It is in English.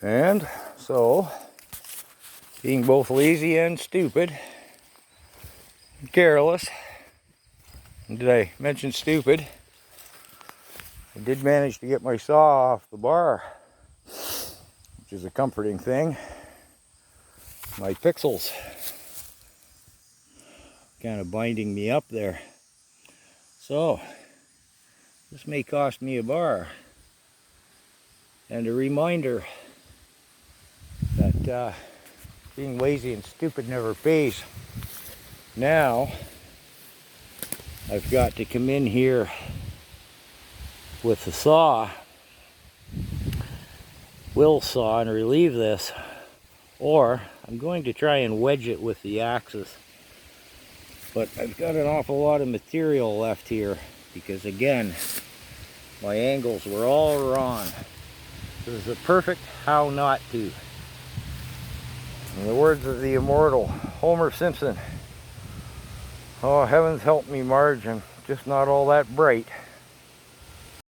And so, being both lazy and stupid, and careless, and did I mention stupid? I did manage to get my saw off the bar, which is a comforting thing. My pixels kind of binding me up there. So, this may cost me a bar. And a reminder that being lazy and stupid never pays. Now, I've got to come in here with the saw, will saw, and relieve this, or I'm going to try and wedge it with the axis. But I've got an awful lot of material left here because, again, my angles were all wrong. This is a perfect how not to. In the words of the immortal Homer Simpson, oh, heavens help me, Marge, I'm just not all that bright.